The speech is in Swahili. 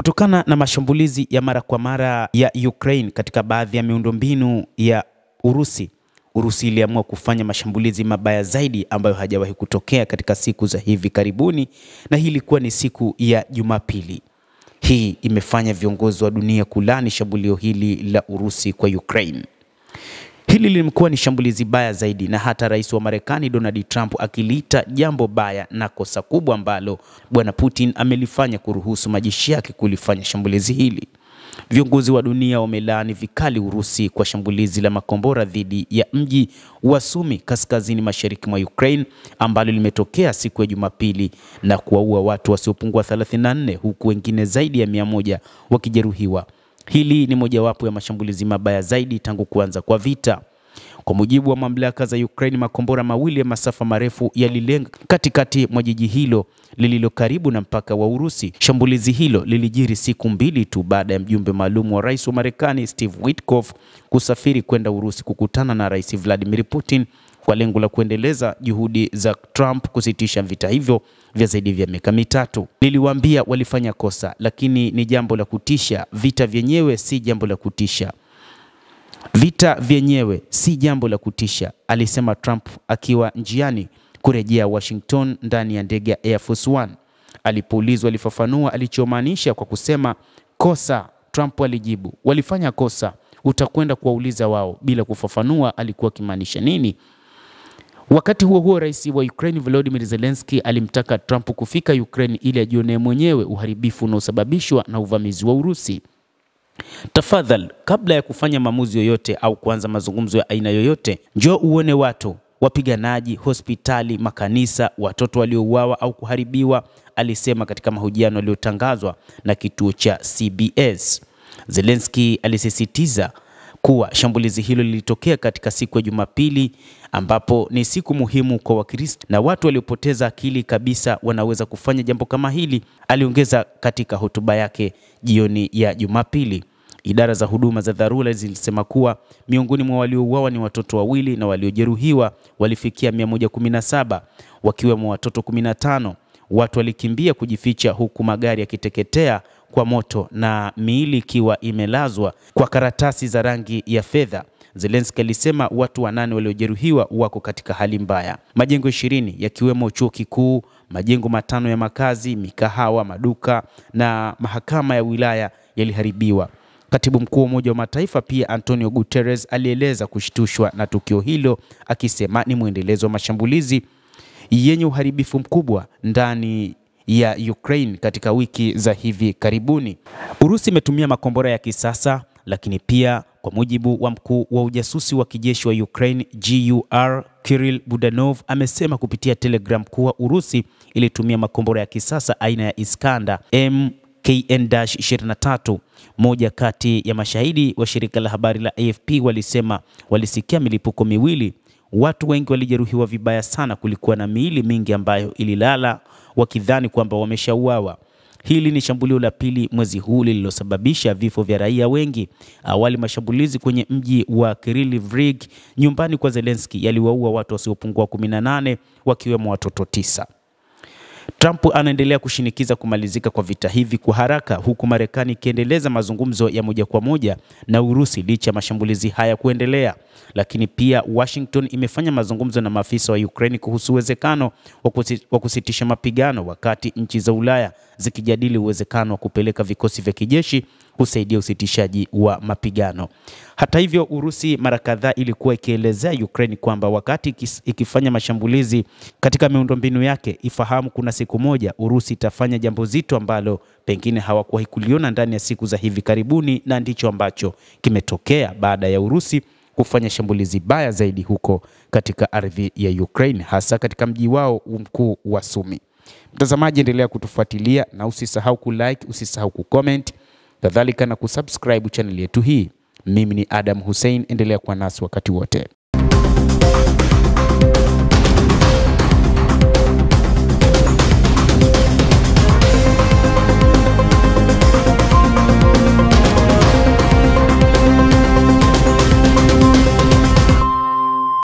Kutokana na mashambulizi ya mara kwa mara ya Ukraine katika baadhi ya miundombinu ya Urusi, Urusi iliamua kufanya mashambulizi mabaya zaidi ambayo hajawahi kutokea katika siku za hivi karibuni, na hii ilikuwa ni siku ya Jumapili. Hii imefanya viongozi wa dunia kulani shambulio hili la Urusi kwa Ukraine. Hili limekuwa ni shambulizi baya zaidi, na hata rais wa Marekani Donald Trump akiliita jambo baya na kosa kubwa ambalo bwana Putin amelifanya kuruhusu majeshi yake kulifanya shambulizi hili. Viongozi wa dunia wamelaani vikali Urusi kwa shambulizi la makombora dhidi ya mji wa Sumi kaskazini mashariki mwa Ukraine ambalo limetokea siku ya Jumapili na kuwaua watu wasiopungua 34 huku wengine zaidi ya 100 wakijeruhiwa. Hili ni mojawapo ya mashambulizi mabaya zaidi tangu kuanza kwa vita. Kwa mujibu wa mamlaka za Ukraine, makombora mawili ya masafa marefu yalilenga katikati mwa jiji hilo lililo karibu na mpaka wa Urusi. Shambulizi hilo lilijiri siku mbili tu baada ya mjumbe maalum wa rais wa Marekani Steve Witkoff kusafiri kwenda Urusi kukutana na Rais Vladimir Putin kwa lengo la kuendeleza juhudi za Trump kusitisha vita hivyo vya zaidi ya miaka mitatu. Niliwaambia walifanya kosa, lakini ni jambo la kutisha. Vita vyenyewe si jambo la kutisha. Vita vyenyewe si jambo la kutisha, alisema Trump akiwa njiani kurejea Washington ndani ya ndege ya Air Force One. Alipoulizwa alifafanua alichomaanisha kwa kusema kosa. Trump alijibu, walifanya kosa, utakwenda kuwauliza wao, bila kufafanua alikuwa akimaanisha nini. Wakati huo huo, rais wa Ukraine Volodymyr Zelensky alimtaka Trump kufika Ukraine ili ajionee mwenyewe uharibifu unaosababishwa na uvamizi wa Urusi. Tafadhali, kabla ya kufanya maamuzi yoyote au kuanza mazungumzo ya aina yoyote, njoo uone watu, wapiganaji, hospitali, makanisa, watoto waliouawa au kuharibiwa, alisema katika mahojiano yaliyotangazwa na kituo cha CBS. Zelensky alisisitiza kuwa shambulizi hilo lilitokea katika siku ya Jumapili ambapo ni siku muhimu kwa Wakristo na watu waliopoteza akili kabisa wanaweza kufanya jambo kama hili, aliongeza katika hotuba yake jioni ya Jumapili. Idara za huduma za dharura zilisema kuwa miongoni mwa waliouawa ni watoto wawili na waliojeruhiwa walifikia 117, wakiwemo watoto 15. Watu walikimbia kujificha huku magari yakiteketea kwa moto na miili ikiwa imelazwa kwa karatasi za rangi ya fedha. Zelensky alisema watu 8 waliojeruhiwa wako katika hali mbaya. Majengo 20 yakiwemo chuo kikuu, majengo 5 ya makazi, mikahawa, maduka na mahakama ya wilaya yaliharibiwa. Katibu mkuu wa Umoja wa Mataifa pia Antonio Guterres alieleza kushtushwa na tukio hilo, akisema ni mwendelezo wa mashambulizi yenye uharibifu mkubwa ndani ya Ukraine katika wiki za hivi karibuni. Urusi imetumia makombora ya kisasa, lakini pia kwa mujibu wa mkuu wa ujasusi wa kijeshi wa Ukraine GUR Kirill Budanov amesema kupitia Telegram kuwa Urusi ilitumia makombora ya kisasa aina ya Iskander MKN-23. Moja kati ya mashahidi wa shirika la habari la AFP walisema walisikia milipuko miwili. Watu wengi walijeruhiwa vibaya sana. Kulikuwa na miili mingi ambayo ililala wakidhani kwamba wameshauawa. Hili ni shambulio la pili mwezi huu lililosababisha vifo vya raia wengi. Awali mashambulizi kwenye mji wa Kryvyi Rih nyumbani kwa Zelensky yaliwaua watu wasiopungua 18 wakiwemo watoto 9. Trump anaendelea kushinikiza kumalizika kwa vita hivi kwa haraka, huku Marekani ikiendeleza mazungumzo ya moja kwa moja na Urusi licha ya mashambulizi haya kuendelea. Lakini pia Washington imefanya mazungumzo na maafisa wa Ukraine kuhusu uwezekano wa kusitisha mapigano, wakati nchi za Ulaya zikijadili uwezekano wa kupeleka vikosi vya kijeshi kusaidia usitishaji wa mapigano. Hata hivyo, Urusi mara kadhaa ilikuwa ikielezea Ukraine kwamba wakati ikifanya mashambulizi katika miundombinu yake, ifahamu kuna siku moja Urusi itafanya jambo zito ambalo pengine hawakuwahi kuliona ndani ya siku za hivi karibuni, na ndicho ambacho kimetokea baada ya Urusi kufanya shambulizi baya zaidi huko katika ardhi ya Ukraine, hasa katika mji wao mkuu wa Sumi. Mtazamaji, endelea kutufuatilia na usisahau kulike, usisahau kucomment, kadhalika na kusubscribe channel yetu hii. Mimi ni Adam Hussein, endelea kuwa nasi wakati wote.